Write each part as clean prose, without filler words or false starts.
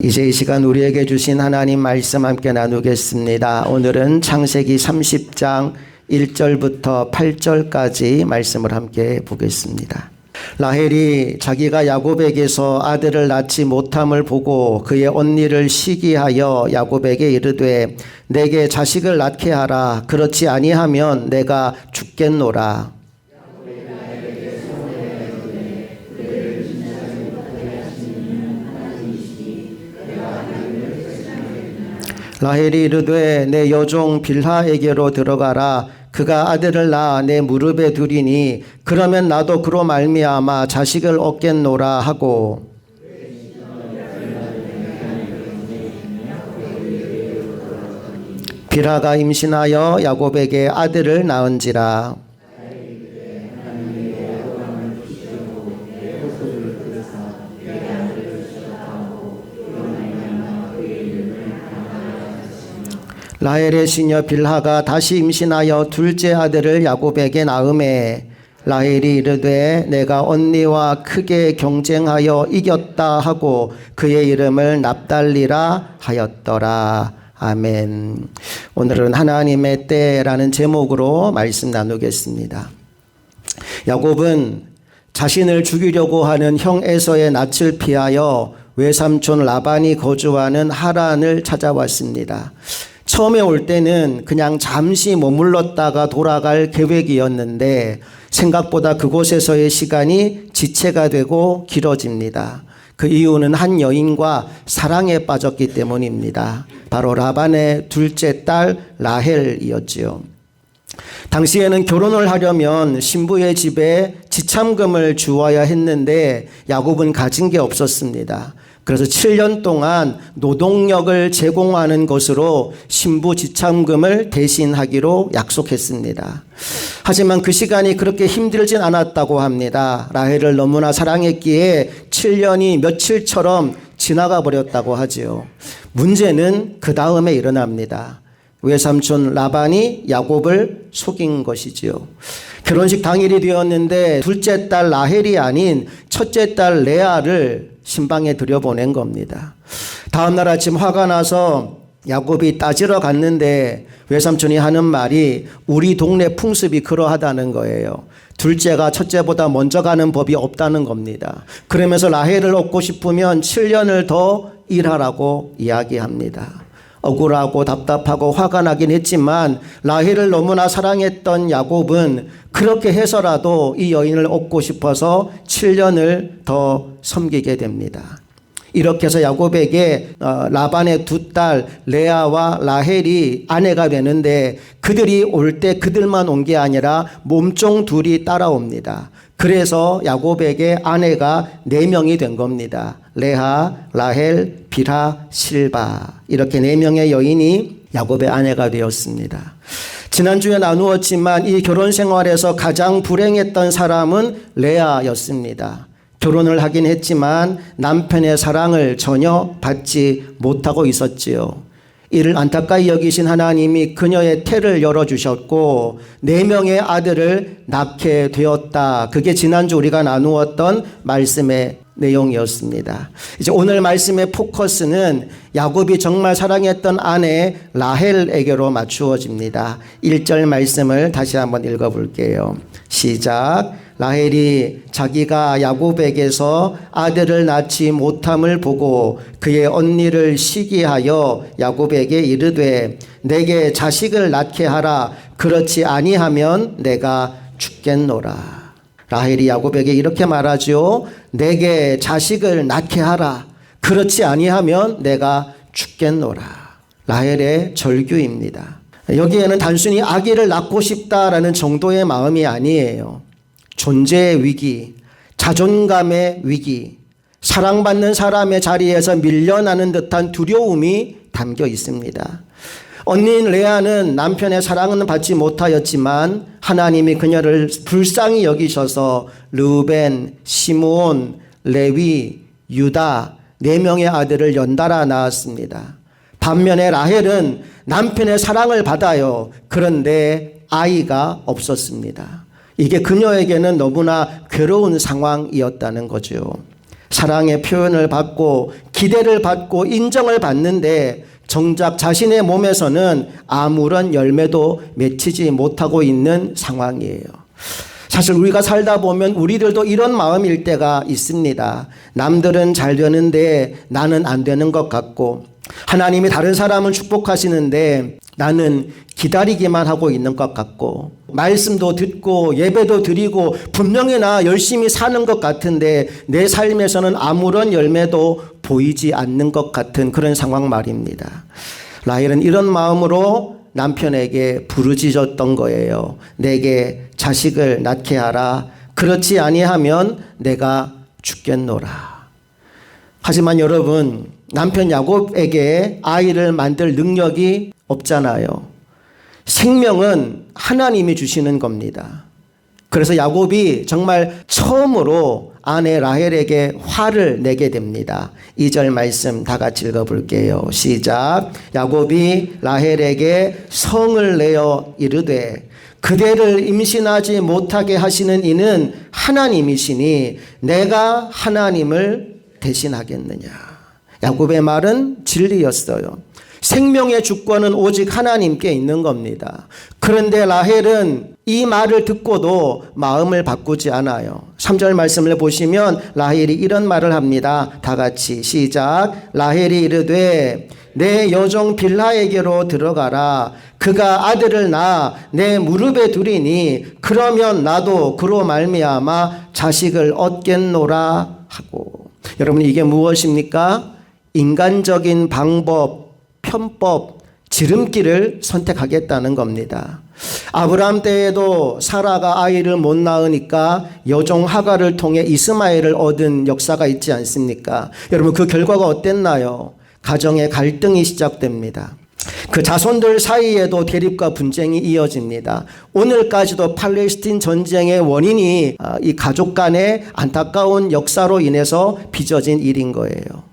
이제 이 시간 우리에게 주신 하나님 말씀 함께 나누겠습니다. 오늘은 창세기 30장 1절부터 8절까지 말씀을 함께 보겠습니다. 라헬이 자기가 야곱에게서 아들을 낳지 못함을 보고 그의 언니를 시기하여 야곱에게 이르되 내게 자식을 낳게 하라. 그렇지 아니하면 내가 죽겠노라. 라헬이 이르되 내 여종 빌하에게로 들어가라. 그가 아들을 낳아 내 무릎에 두리니 그러면 나도 그로 말미암아 자식을 얻겠노라 하고, 빌하가 임신하여 야곱에게 아들을 낳은지라. 라헬의 시녀 빌하가 다시 임신하여 둘째 아들을 야곱에게 낳음에 라헬이 이르되 내가 언니와 크게 경쟁하여 이겼다 하고 그의 이름을 납달리라 하였더라. 아멘. 오늘은 하나님의 때라는 제목으로 말씀 나누겠습니다. 야곱은 자신을 죽이려고 하는 형 에서의 낯을 피하여 외삼촌 라반이 거주하는 하란을 찾아왔습니다. 처음에 올 때는 그냥 잠시 머물렀다가 돌아갈 계획이었는데 생각보다 그곳에서의 시간이 지체가 되고 길어집니다. 그 이유는 한 여인과 사랑에 빠졌기 때문입니다. 바로 라반의 둘째 딸 라헬이었지요. 당시에는 결혼을 하려면 신부의 집에 지참금을 주어야 했는데 야곱은 가진 게 없었습니다. 그래서 7년 동안 노동력을 제공하는 것으로 신부 지참금을 대신하기로 약속했습니다. 하지만 그 시간이 그렇게 힘들진 않았다고 합니다. 라헬을 너무나 사랑했기에 7년이 며칠처럼 지나가 버렸다고 하지요. 문제는 그 다음에 일어납니다. 외삼촌 라반이 야곱을 속인 것이지요. 결혼식 당일이 되었는데 둘째 딸 라헬이 아닌 첫째 딸 레아를 신방에 들여보낸 겁니다. 다음날 아침 화가 나서 야곱이 따지러 갔는데 외삼촌이 하는 말이 우리 동네 풍습이 그러하다는 거예요. 둘째가 첫째보다 먼저 가는 법이 없다는 겁니다. 그러면서 라헬을 얻고 싶으면 7년을 더 일하라고 이야기합니다. 억울하고 답답하고 화가 나긴 했지만 라헬을 너무나 사랑했던 야곱은 그렇게 해서라도 이 여인을 얻고 싶어서 7년을 더 섬기게 됩니다. 이렇게 해서 야곱에게 라반의 두 딸 레아와 라헬이 아내가 되는데 그들이 올 때 그들만 온 게 아니라 몸종 둘이 따라옵니다. 그래서 야곱에게 아내가 4명이 된 겁니다. 레아, 라헬, 빌하, 실바. 이렇게 4명의 여인이 야곱의 아내가 되었습니다. 지난주에 나누었지만 이 결혼 생활에서 가장 불행했던 사람은 레아였습니다. 결혼을 하긴 했지만 남편의 사랑을 전혀 받지 못하고 있었지요. 이를 안타까이 여기신 하나님이 그녀의 태를 열어주셨고 4명의 아들을 낳게 되었다. 그게 지난주 우리가 나누었던 말씀의 내용이었습니다. 이제 오늘 말씀의 포커스는 야곱이 정말 사랑했던 아내 라헬에게로 맞추어집니다. 1절 말씀을 다시 한번 읽어볼게요. 시작. 라헬이 자기가 야곱에게서 아들을 낳지 못함을 보고 그의 언니를 시기하여 야곱에게 이르되 내게 자식을 낳게 하라. 그렇지 아니하면 내가 죽겠노라. 라헬이 야곱에게 이렇게 말하죠. 내게 자식을 낳게 하라. 그렇지 아니하면 내가 죽겠노라. 라헬의 절규입니다. 여기에는 단순히 아기를 낳고 싶다라는 정도의 마음이 아니에요. 존재의 위기, 자존감의 위기, 사랑받는 사람의 자리에서 밀려나는 듯한 두려움이 담겨 있습니다. 언니인 레아는 남편의 사랑은 받지 못하였지만 하나님이 그녀를 불쌍히 여기셔서 르우벤, 시므온, 레위, 유다 4명의 아들을 연달아 낳았습니다. 반면에 라헬은 남편의 사랑을 받아요. 그런데 아이가 없었습니다. 이게 그녀에게는 너무나 괴로운 상황이었다는 거죠. 사랑의 표현을 받고 기대를 받고 인정을 받는데 정작 자신의 몸에서는 아무런 열매도 맺히지 못하고 있는 상황이에요. 사실 우리가 살다 보면 우리들도 이런 마음일 때가 있습니다. 남들은 잘 되는데 나는 안 되는 것 같고, 하나님이 다른 사람은 축복하시는데 나는 기다리기만 하고 있는 것 같고, 말씀도 듣고 예배도 드리고 분명히 나 열심히 사는 것 같은데 내 삶에서는 아무런 열매도 보이지 않는 것 같은 그런 상황 말입니다. 라헬은 이런 마음으로 남편에게 부르짖었던 거예요. 내게 자식을 낳게 하라. 그렇지 아니하면 내가 죽겠노라. 하지만 여러분, 남편 야곱에게 아이를 만들 능력이 없잖아요. 생명은 하나님이 주시는 겁니다. 그래서 야곱이 정말 처음으로 아내 라헬에게 화를 내게 됩니다. 2절 말씀 다 같이 읽어볼게요. 시작. 야곱이 라헬에게 성을 내어 이르되 그대를 임신하지 못하게 하시는 이는 하나님이시니 내가 하나님을 대신하겠느냐. 야곱의 말은 진리였어요. 생명의 주권은 오직 하나님께 있는 겁니다. 그런데 라헬은 이 말을 듣고도 마음을 바꾸지 않아요. 3절 말씀을 보시면 라헬이 이런 말을 합니다. 다 같이 시작. 라헬이 이르되 내 여종 빌하에게로 들어가라. 그가 아들을 낳아 내 무릎에 두리니 그러면 나도 그로 말미암아 자식을 얻겠노라 하고. 여러분, 이게 무엇입니까? 인간적인 방법, 편법, 지름길을 선택하겠다는 겁니다. 아브라함 때에도 사라가 아이를 못 낳으니까 여종 하갈을 통해 이스마엘을 얻은 역사가 있지 않습니까? 여러분, 그 결과가 어땠나요? 가정의 갈등이 시작됩니다. 그 자손들 사이에도 대립과 분쟁이 이어집니다. 오늘까지도 팔레스틴 전쟁의 원인이 이 가족 간의 안타까운 역사로 인해서 빚어진 일인 거예요.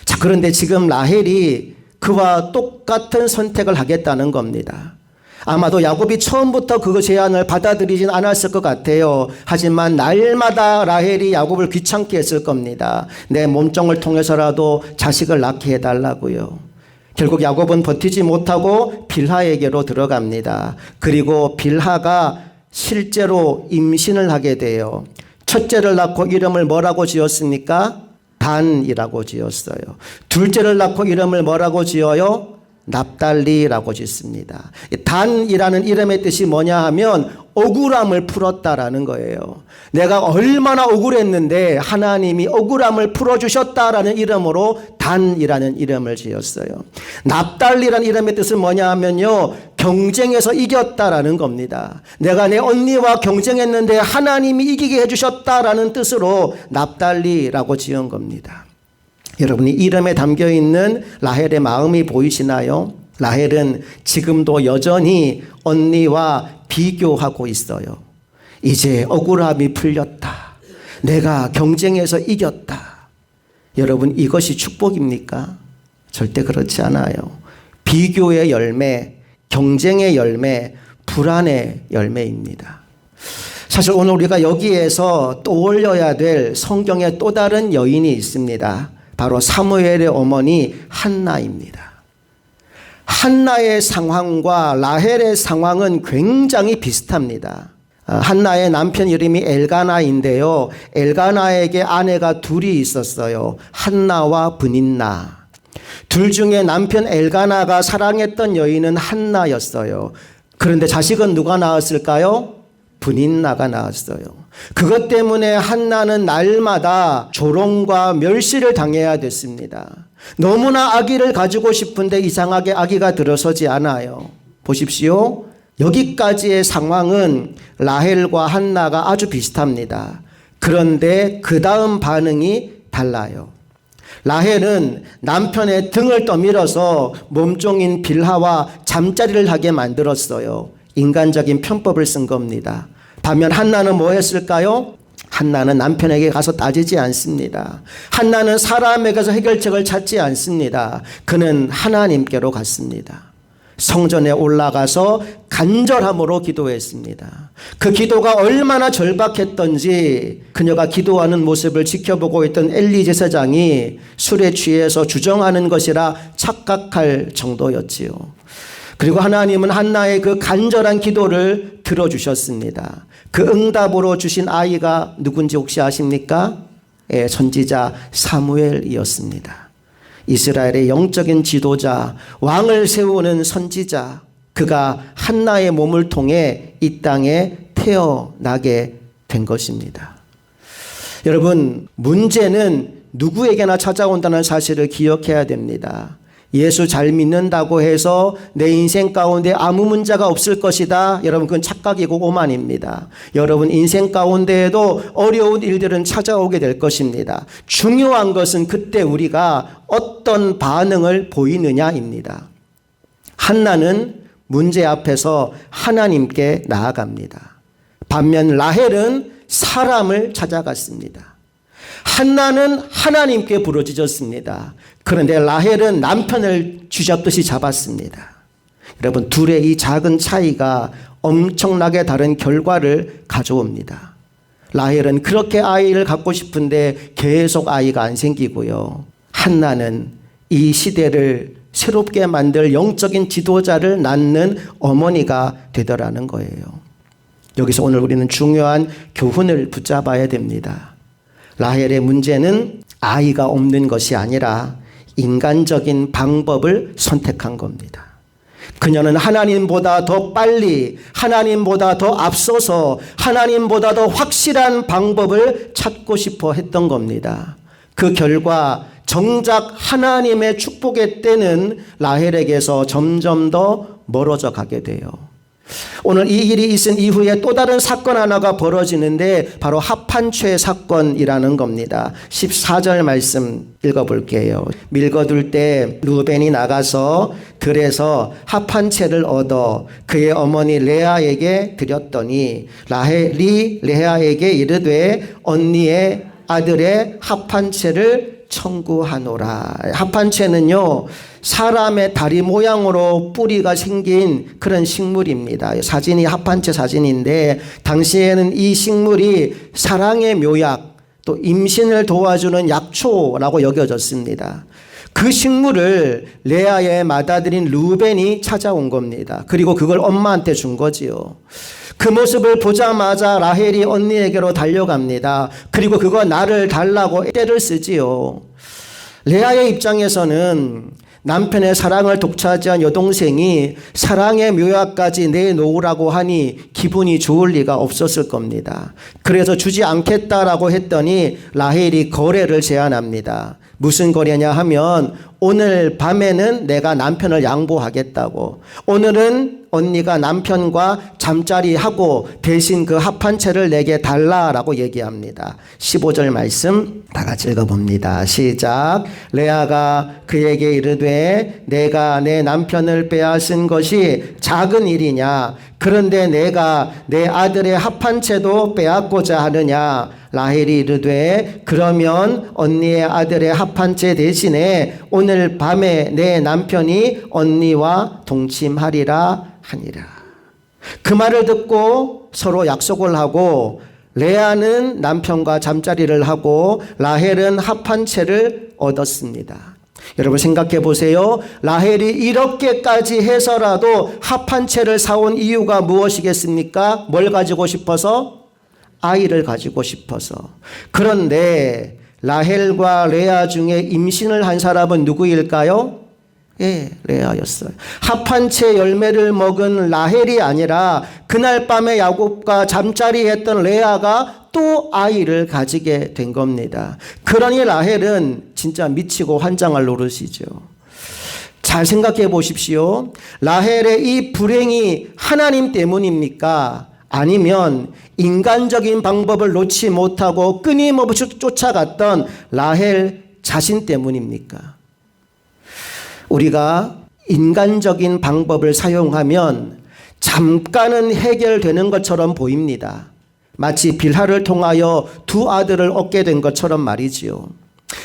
자, 그런데 지금 라헬이 그와 똑같은 선택을 하겠다는 겁니다. 아마도 야곱이 처음부터 그 제안을 받아들이진 않았을 것 같아요. 하지만 날마다 라헬이 야곱을 귀찮게 했을 겁니다. 내 몸종을 통해서라도 자식을 낳게 해달라고요. 결국 야곱은 버티지 못하고 빌하에게로 들어갑니다. 그리고 빌하가 실제로 임신을 하게 돼요. 첫째를 낳고 이름을 뭐라고 지었습니까? 단이라고 지었어요. 둘째를 낳고 이름을 뭐라고 지어요? 납달리라고 짓습니다. 단이라는 이름의 뜻이 뭐냐 하면 억울함을 풀었다라는 거예요. 내가 얼마나 억울했는데 하나님이 억울함을 풀어주셨다라는 이름으로 단이라는 이름을 지었어요. 납달리라는 이름의 뜻은 뭐냐 하면요, 경쟁에서 이겼다라는 겁니다. 내가 내 언니와 경쟁했는데 하나님이 이기게 해주셨다라는 뜻으로 납달리라고 지은 겁니다. 여러분이 이름에 담겨있는 라헬의 마음이 보이시나요? 라헬은 지금도 여전히 언니와 비교하고 있어요. 이제 억울함이 풀렸다. 내가 경쟁에서 이겼다. 여러분, 이것이 축복입니까? 절대 그렇지 않아요. 비교의 열매, 경쟁의 열매, 불안의 열매입니다. 사실 오늘 우리가 여기에서 떠올려야 될 성경의 또 다른 여인이 있습니다. 바로 사무엘의 어머니 한나입니다. 한나의 상황과 라헬의 상황은 굉장히 비슷합니다. 한나의 남편 이름이 엘가나인데요. 엘가나에게 아내가 둘이 있었어요. 한나와 브닌나. 둘 중에 남편 엘가나가 사랑했던 여인은 한나였어요. 그런데 자식은 누가 낳았을까요? 브닌나가 낳았어요. 그것 때문에 한나는 날마다 조롱과 멸시를 당해야 됐습니다. 너무나 아기를 가지고 싶은데 이상하게 아기가 들어서지 않아요. 보십시오. 여기까지의 상황은 라헬과 한나가 아주 비슷합니다. 그런데 그 다음 반응이 달라요. 라헬은 남편의 등을 떠밀어서 몸종인 빌하와 잠자리를 하게 만들었어요. 인간적인 편법을 쓴 겁니다. 반면 한나는 뭐 했을까요? 한나는 남편에게 가서 따지지 않습니다. 한나는 사람에게서 해결책을 찾지 않습니다. 그는 하나님께로 갔습니다. 성전에 올라가서 간절함으로 기도했습니다. 그 기도가 얼마나 절박했던지 그녀가 기도하는 모습을 지켜보고 있던 엘리 제사장이 술에 취해서 주정하는 것이라 착각할 정도였지요. 그리고 하나님은 한나의 그 간절한 기도를 들어주셨습니다. 그 응답으로 주신 아이가 누군지 혹시 아십니까? 예, 선지자 사무엘이었습니다. 이스라엘의 영적인 지도자, 왕을 세우는 선지자, 그가 한나의 몸을 통해 이 땅에 태어나게 된 것입니다. 여러분, 문제는 누구에게나 찾아온다는 사실을 기억해야 됩니다. 예수 잘 믿는다고 해서 내 인생 가운데 아무 문제가 없을 것이다. 여러분, 그건 착각이고 오만입니다. 여러분 인생 가운데에도 어려운 일들은 찾아오게 될 것입니다. 중요한 것은 그때 우리가 어떤 반응을 보이느냐입니다. 한나는 문제 앞에서 하나님께 나아갑니다. 반면 라헬은 사람을 찾아갔습니다. 한나는 하나님께 부르짖었습니다. 그런데 라헬은 남편을 쥐잡듯이 잡았습니다. 여러분, 둘의 이 작은 차이가 엄청나게 다른 결과를 가져옵니다. 라헬은 그렇게 아이를 갖고 싶은데 계속 아이가 안 생기고요. 한나는 이 시대를 새롭게 만들 영적인 지도자를 낳는 어머니가 되더라는 거예요. 여기서 오늘 우리는 중요한 교훈을 붙잡아야 됩니다. 라헬의 문제는 아이가 없는 것이 아니라 인간적인 방법을 선택한 겁니다. 그녀는 하나님보다 더 빨리, 하나님보다 더 앞서서 하나님보다 더 확실한 방법을 찾고 싶어 했던 겁니다. 그 결과 정작 하나님의 축복의 때는 라헬에게서 점점 더 멀어져 가게 돼요. 오늘 이 일이 있은 이후에 또 다른 사건 하나가 벌어지는데 바로 합판죄 사건이라는 겁니다. 14절 말씀 읽어볼게요. 밀거둘 때 루벤이 나가서 들에서 합판채를 얻어 그의 어머니 레아에게 드렸더니 라헬이 레아에게 이르되 언니의 아들의 합판채를 청구하노라. 합판채는요, 사람의 다리 모양으로 뿌리가 생긴 그런 식물입니다. 사진이 합판채 사진인데 당시에는 이 식물이 사랑의 묘약, 또 임신을 도와주는 약초라고 여겨졌습니다. 그 식물을 레아의 맏아들인 루벤이 찾아온 겁니다. 그리고 그걸 엄마한테 준 거지요. 그 모습을 보자마자 라헬이 언니에게로 달려갑니다. 그리고 그거 나를 달라고 떼를 쓰지요. 레아의 입장에서는 남편의 사랑을 독차지한 여동생이 사랑의 묘약까지 내놓으라고 하니 기분이 좋을 리가 없었을 겁니다. 그래서 주지 않겠다라고 했더니 라헬이 거래를 제안합니다. 무슨 거래냐 하면 오늘 밤에는 내가 남편을 양보하겠다고, 오늘은 언니가 남편과 잠자리하고 대신 그 합판채를 내게 달라라고 얘기합니다. 15절 말씀 다 같이 읽어봅니다. 시작. 레아가 그에게 이르되 내가 내 남편을 빼앗은 것이 작은 일이냐? 그런데 내가 내 아들의 합판채도 빼앗고자 하느냐? 라헬이 이르되 그러면 언니의 아들의 합판채 대신에 오늘 밤에 내 남편이 언니와 동침하리라 하니라. 그 말을 듣고 서로 약속을 하고 레아는 남편과 잠자리를 하고 라헬은 합판채를 얻었습니다. 여러분 생각해 보세요. 라헬이 이렇게까지 해서라도 합판채를 사온 이유가 무엇이겠습니까? 뭘 가지고 싶어서? 아이를 가지고 싶어서. 그런데 라헬과 레아 중에 임신을 한 사람은 누구일까요? 예, 레아였어요. 합판채 열매를 먹은 라헬이 아니라 그날 밤에 야곱과 잠자리했던 레아가 또 아이를 가지게 된 겁니다. 그러니 라헬은 진짜 미치고 환장할 노릇이죠. 잘 생각해 보십시오. 라헬의 이 불행이 하나님 때문입니까? 아니면 인간적인 방법을 놓지 못하고 끊임없이 쫓아갔던 라헬 자신 때문입니까? 우리가 인간적인 방법을 사용하면 잠깐은 해결되는 것처럼 보입니다. 마치 빌하를 통하여 두 아들을 얻게 된 것처럼 말이지요.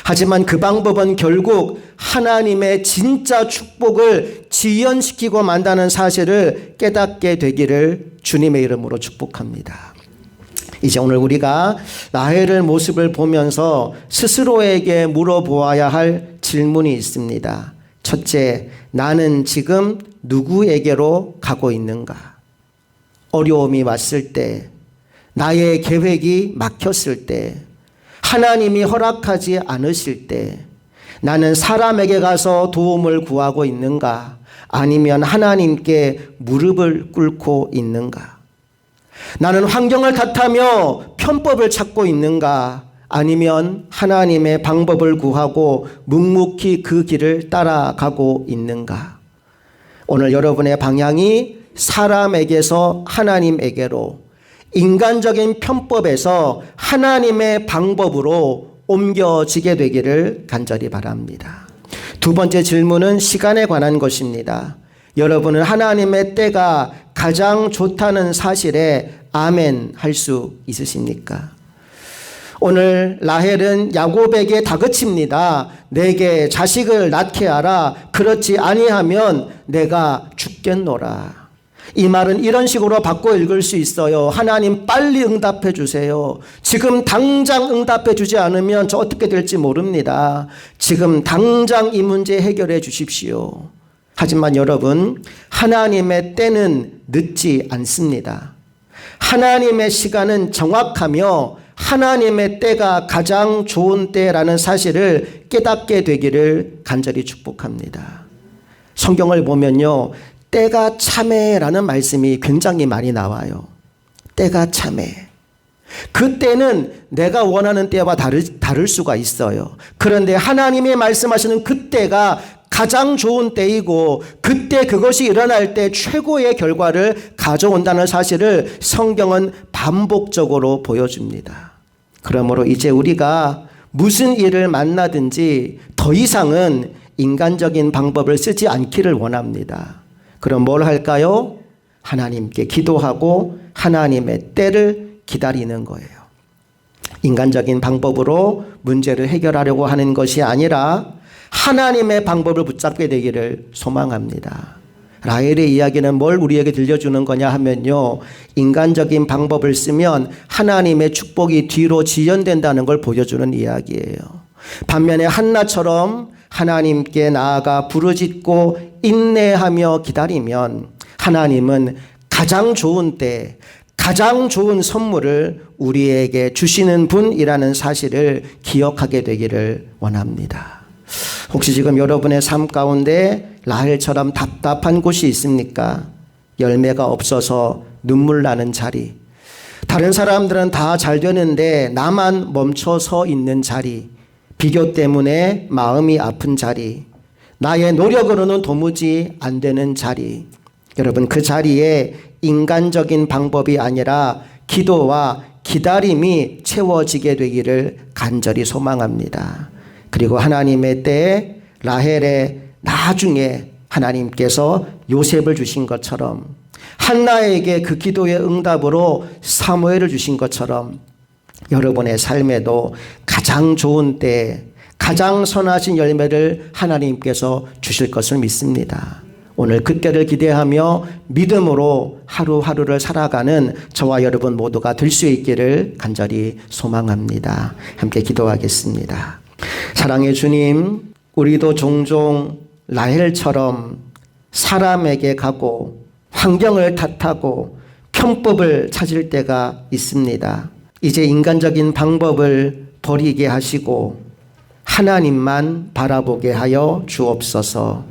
하지만 그 방법은 결국 하나님의 진짜 축복을 지연시키고 만다는 사실을 깨닫게 되기를 주님의 이름으로 축복합니다. 이제 오늘 우리가 라헬의 모습을 보면서 스스로에게 물어보아야 할 질문이 있습니다. 첫째, 나는 지금 누구에게로 가고 있는가? 어려움이 왔을 때, 나의 계획이 막혔을 때, 하나님이 허락하지 않으실 때 나는 사람에게 가서 도움을 구하고 있는가? 아니면 하나님께 무릎을 꿇고 있는가? 나는 환경을 탓하며 편법을 찾고 있는가? 아니면 하나님의 방법을 구하고 묵묵히 그 길을 따라가고 있는가? 오늘 여러분의 방향이 사람에게서 하나님에게로, 인간적인 편법에서 하나님의 방법으로 옮겨지게 되기를 간절히 바랍니다. 두 번째 질문은 시간에 관한 것입니다. 여러분은 하나님의 때가 가장 좋다는 사실에 아멘 할 수 있으십니까? 오늘 라헬은 야곱에게 다그칩니다. 내게 자식을 낳게 하라. 그렇지 아니하면 내가 죽겠노라. 이 말은 이런 식으로 바꿔 읽을 수 있어요. 하나님 빨리 응답해 주세요. 지금 당장 응답해 주지 않으면 저 어떻게 될지 모릅니다. 지금 당장 이 문제 해결해 주십시오. 하지만 여러분, 하나님의 때는 늦지 않습니다. 하나님의 시간은 정확하며 하나님의 때가 가장 좋은 때라는 사실을 깨닫게 되기를 간절히 축복합니다. 성경을 보면요, 때가 참해라는 말씀이 굉장히 많이 나와요. 때가 참해. 그 때는 내가 원하는 때와 다를 수가 있어요. 그런데 하나님이 말씀하시는 그 때가 가장 좋은 때이고 그때 그것이 일어날 때 최고의 결과를 가져온다는 사실을 성경은 반복적으로 보여줍니다. 그러므로 이제 우리가 무슨 일을 만나든지 더 이상은 인간적인 방법을 쓰지 않기를 원합니다. 그럼 뭘 할까요? 하나님께 기도하고 하나님의 때를 기다리는 거예요. 인간적인 방법으로 문제를 해결하려고 하는 것이 아니라 하나님의 방법을 붙잡게 되기를 소망합니다. 라헬의 이야기는 뭘 우리에게 들려주는 거냐 하면요, 인간적인 방법을 쓰면 하나님의 축복이 뒤로 지연된다는 걸 보여주는 이야기예요. 반면에 한나처럼 하나님께 나아가 부르짖고 인내하며 기다리면 하나님은 가장 좋은 때, 가장 좋은 선물을 우리에게 주시는 분이라는 사실을 기억하게 되기를 원합니다. 혹시 지금 여러분의 삶 가운데 라헬처럼 답답한 곳이 있습니까? 열매가 없어서 눈물 나는 자리, 다른 사람들은 다 잘 되는데 나만 멈춰 서 있는 자리, 비교 때문에 마음이 아픈 자리, 나의 노력으로는 도무지 안 되는 자리, 여러분 그 자리에 인간적인 방법이 아니라 기도와 기다림이 채워지게 되기를 간절히 소망합니다. 그리고 하나님의 때에 라헬의 나중에 하나님께서 요셉을 주신 것처럼, 한나에게 그 기도의 응답으로 사무엘을 주신 것처럼 여러분의 삶에도 가장 좋은 때, 가장 선하신 열매를 하나님께서 주실 것을 믿습니다. 오늘 그때를 기대하며 믿음으로 하루하루를 살아가는 저와 여러분 모두가 될 수 있기를 간절히 소망합니다. 함께 기도하겠습니다. 사랑의 주님, 우리도 종종 라헬처럼 사람에게 가고 환경을 탓하고 편법을 찾을 때가 있습니다. 이제 인간적인 방법을 버리게 하시고 하나님만 바라보게 하여 주옵소서.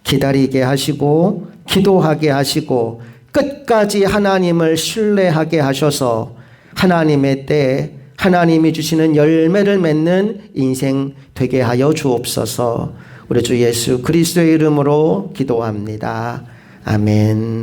기다리게 하시고 기도하게 하시고 끝까지 하나님을 신뢰하게 하셔서 하나님의 때에 하나님이 주시는 열매를 맺는 인생 되게 하여 주옵소서. 우리 주 예수 그리스도의 이름으로 기도합니다. 아멘.